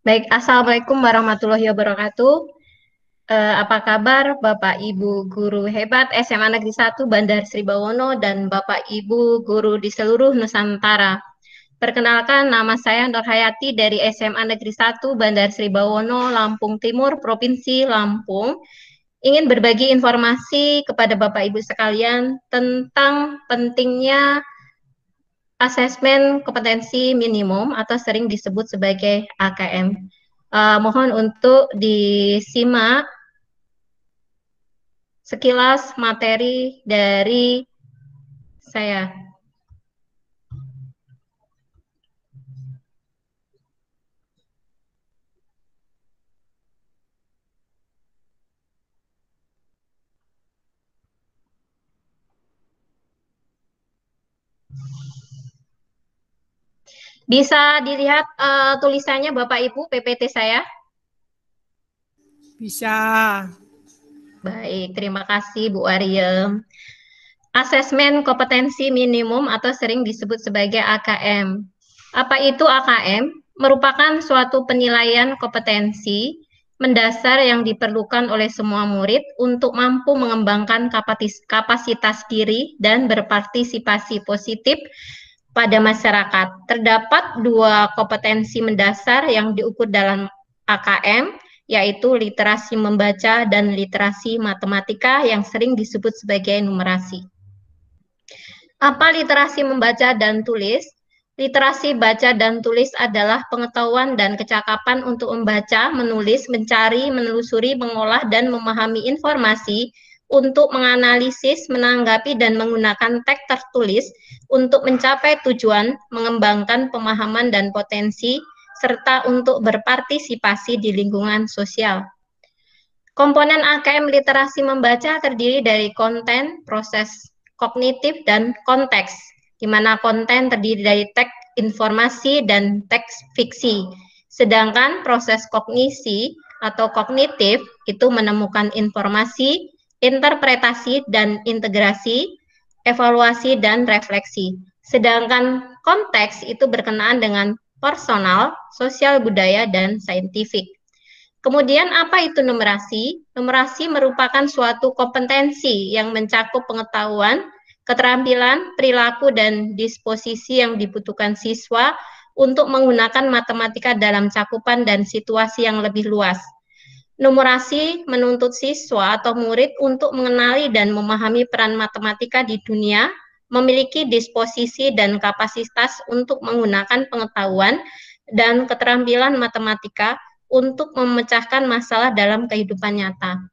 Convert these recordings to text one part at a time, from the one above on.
Baik, Assalamualaikum warahmatullahi wabarakatuh. Apa kabar Bapak Ibu guru hebat SMA Negeri 1 Bandar Sri Bawono dan Bapak Ibu guru di seluruh Nusantara. Perkenalkan, nama saya Nur Hayati dari SMA Negeri 1 Bandar Sri Bawono, Lampung Timur, Provinsi Lampung. Ingin berbagi informasi kepada Bapak Ibu sekalian tentang pentingnya asesmen kompetensi minimum atau sering disebut sebagai AKM. Mohon untuk disimak sekilas materi dari saya. Bisa dilihat tulisannya Bapak Ibu PPT saya? Bisa. Baik, terima kasih Bu Arya. Asesmen kompetensi minimum atau sering disebut sebagai AKM. Apa itu AKM? Merupakan suatu penilaian kompetensi mendasar yang diperlukan oleh semua murid untuk mampu mengembangkan kapasitas diri dan berpartisipasi positif pada masyarakat. Terdapat dua kompetensi mendasar yang diukur dalam AKM, yaitu literasi membaca dan literasi matematika yang sering disebut sebagai numerasi. Apa literasi membaca dan tulis? Literasi baca dan tulis adalah pengetahuan dan kecakapan untuk membaca, menulis, mencari, menelusuri, mengolah, dan memahami informasi untuk menganalisis, menanggapi, dan menggunakan teks tertulis untuk mencapai tujuan, mengembangkan pemahaman dan potensi, serta untuk berpartisipasi di lingkungan sosial. Komponen AKM literasi membaca terdiri dari konten, proses kognitif, dan konteks, di mana konten terdiri dari teks informasi dan teks fiksi. Sedangkan proses kognisi atau kognitif itu menemukan informasi, interpretasi, dan integrasi, evaluasi, dan refleksi. Sedangkan konteks itu berkenaan dengan personal, sosial budaya, dan saintifik. Kemudian apa itu numerasi? Numerasi merupakan suatu kompetensi yang mencakup pengetahuan, keterampilan, perilaku, dan disposisi yang dibutuhkan siswa untuk menggunakan matematika dalam cakupan dan situasi yang lebih luas. Numerasi menuntut siswa atau murid untuk mengenali dan memahami peran matematika di dunia, memiliki disposisi dan kapasitas untuk menggunakan pengetahuan dan keterampilan matematika untuk memecahkan masalah dalam kehidupan nyata.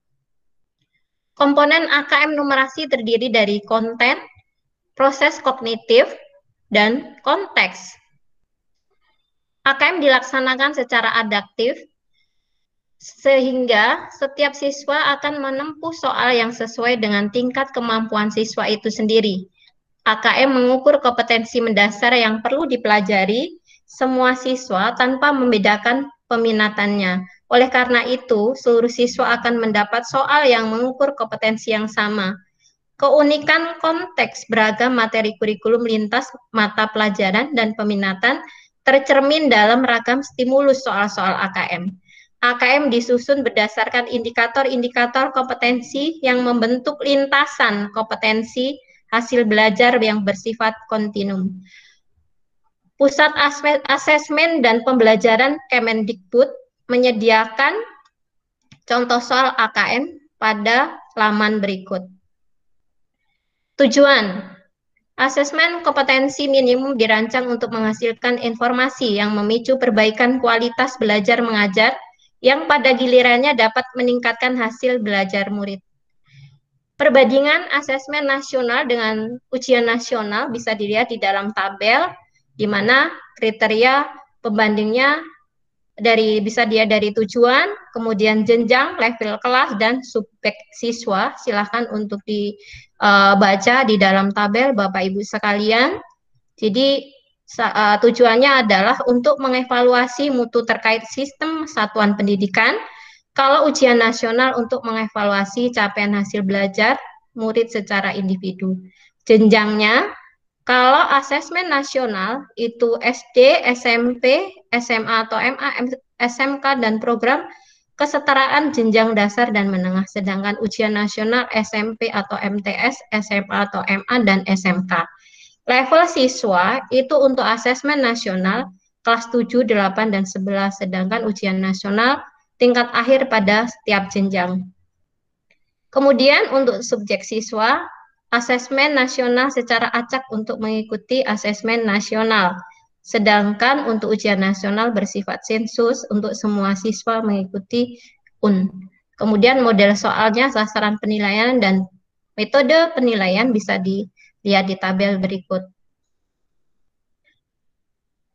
Komponen AKM numerasi terdiri dari konten, proses kognitif, dan konteks. AKM dilaksanakan secara adaptif, sehingga setiap siswa akan menempuh soal yang sesuai dengan tingkat kemampuan siswa itu sendiri. AKM mengukur kompetensi mendasar yang perlu dipelajari semua siswa tanpa membedakan peminatannya. Oleh karena itu, seluruh siswa akan mendapat soal yang mengukur kompetensi yang sama. Keunikan konteks beragam materi kurikulum lintas mata pelajaran dan peminatan tercermin dalam ragam stimulus soal-soal AKM. AKM disusun berdasarkan indikator-indikator kompetensi yang membentuk lintasan kompetensi hasil belajar yang bersifat kontinum. Pusat Asesmen dan Pembelajaran Kemendikbud menyediakan contoh soal AKM pada laman berikut. Tujuan: asesmen kompetensi minimum dirancang untuk menghasilkan informasi yang memicu perbaikan kualitas belajar mengajar yang pada gilirannya dapat meningkatkan hasil belajar murid. Perbandingan asesmen nasional dengan ujian nasional bisa dilihat di dalam tabel, di mana kriteria pembandingnya bisa dia dari tujuan, kemudian jenjang, level kelas, dan subjek siswa. Silahkan untuk dibaca di dalam tabel Bapak Ibu sekalian. Jadi tujuannya adalah untuk mengevaluasi mutu terkait sistem satuan pendidikan. Kalau ujian nasional untuk mengevaluasi capaian hasil belajar murid secara individu. Jenjangnya, kalau asesmen nasional itu SD, SMP, SMA atau SMK, dan program kesetaraan jenjang dasar dan menengah. Sedangkan ujian nasional SMP atau MTS, SMA atau MA, dan SMK. Level siswa itu untuk asesmen nasional kelas 7, 8, dan 11. Sedangkan ujian nasional tingkat akhir pada setiap jenjang. Kemudian untuk subjek siswa, asesmen nasional secara acak untuk mengikuti asesmen nasional. Sedangkan untuk ujian nasional bersifat sensus untuk semua siswa mengikuti UN. Kemudian model soalnya, sasaran penilaian, dan metode penilaian bisa dilihat di tabel berikut.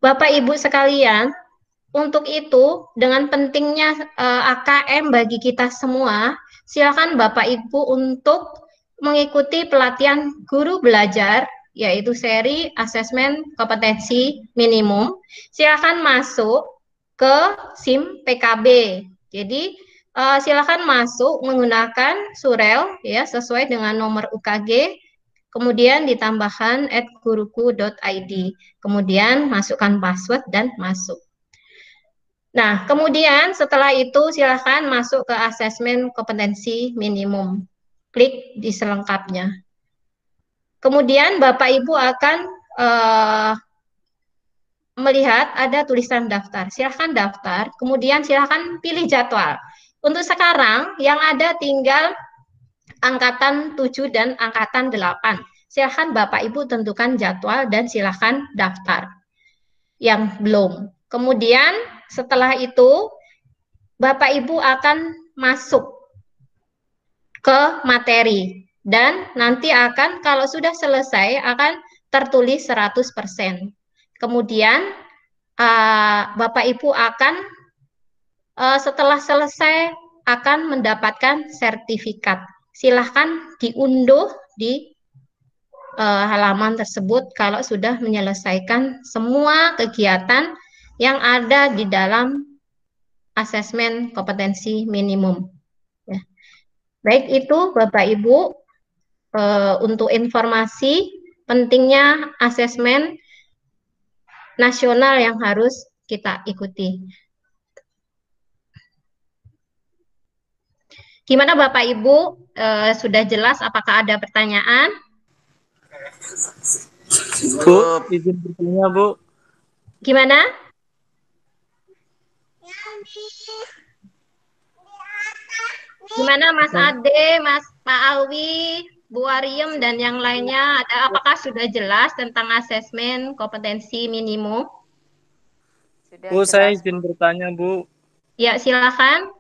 Bapak Ibu sekalian, untuk itu, dengan pentingnya AKM bagi kita semua, silakan Bapak Ibu untuk mengikuti pelatihan guru belajar, yaitu seri asesmen kompetensi minimum. Silakan masuk ke SIM PKB. Jadi, silakan masuk menggunakan surel ya sesuai dengan nomor UKG, kemudian ditambahkan @guruku.id. Kemudian masukkan password dan masuk. Nah, kemudian setelah itu silahkan masuk ke asesmen kompetensi minimum. Klik di selengkapnya. Kemudian Bapak Ibu akan melihat ada tulisan daftar. Silahkan daftar, kemudian silahkan pilih jadwal. Untuk sekarang yang ada tinggal angkatan 7 dan angkatan 8. Silahkan Bapak Ibu tentukan jadwal dan silahkan daftar. Yang belum. Kemudian setelah itu Bapak Ibu akan masuk ke materi dan nanti akan kalau sudah selesai akan tertulis 100%. Kemudian Bapak Ibu akan setelah selesai akan mendapatkan sertifikat. Silahkan diunduh di halaman tersebut kalau sudah menyelesaikan semua kegiatan yang ada di dalam asesmen kompetensi minimum. Ya. Baik itu Bapak Ibu untuk informasi pentingnya asesmen nasional yang harus kita ikuti. Gimana Bapak Ibu? Sudah jelas? Apakah ada pertanyaan? Bu, izin bertanya Bu. Gimana? Gimana Mas Ade, Mas Pak Alwi, Bu Ariem, dan yang lainnya? Apakah sudah jelas tentang asesmen kompetensi minimum? Bu, saya izin bertanya Bu. Ya, silakan.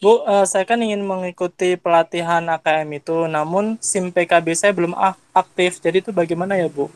Bu, saya kan ingin mengikuti pelatihan AKM itu, namun SIM PKB saya belum aktif. Jadi itu bagaimana ya Bu?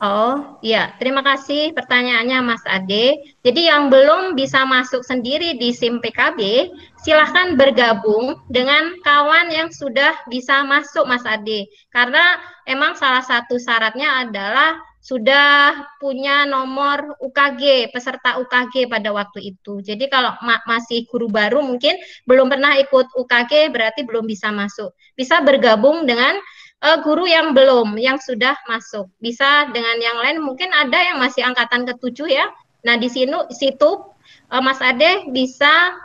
Oh, iya. Terima kasih pertanyaannya Mas Ade. Jadi yang belum bisa masuk sendiri di SIM PKB, silahkan bergabung dengan kawan yang sudah bisa masuk Mas Ade. Karena emang salah satu syaratnya adalah sudah punya nomor UKG, peserta UKG pada waktu itu. Jadi kalau masih guru baru mungkin belum pernah ikut UKG berarti belum bisa masuk. Bisa bergabung dengan guru yang belum, yang sudah masuk. Bisa dengan yang lain, mungkin ada yang masih angkatan ke-7 ya. Nah, di situ Mas Ade bisa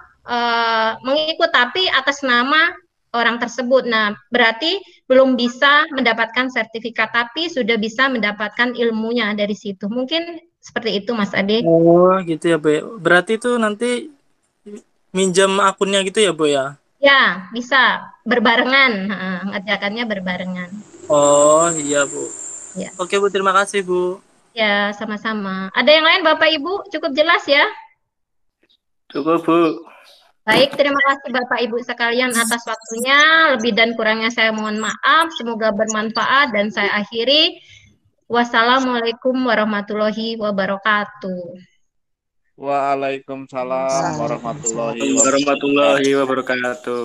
mengikut tapi atas nama orang tersebut. Nah, berarti belum bisa mendapatkan sertifikat tapi sudah bisa mendapatkan ilmunya dari situ. Mungkin seperti itu Mas Ade. Oh, gitu ya Bu. Berarti itu nanti minjam akunnya gitu ya Bu ya? Ya, bisa berbarengan, ngerjakannya berbarengan. Oh, iya Bu. Ya. Oke Bu, terima kasih Bu. Ya, sama-sama. Ada yang lain Bapak Ibu? Cukup jelas ya? Cukup Bu. Baik, terima kasih Bapak Ibu sekalian atas waktunya. Lebih dan kurangnya saya mohon maaf. Semoga bermanfaat dan saya akhiri. Wassalamualaikum warahmatullahi wabarakatuh. Waalaikumsalam warahmatullahi wabarakatuh. Warahmatullahi wabarakatuh.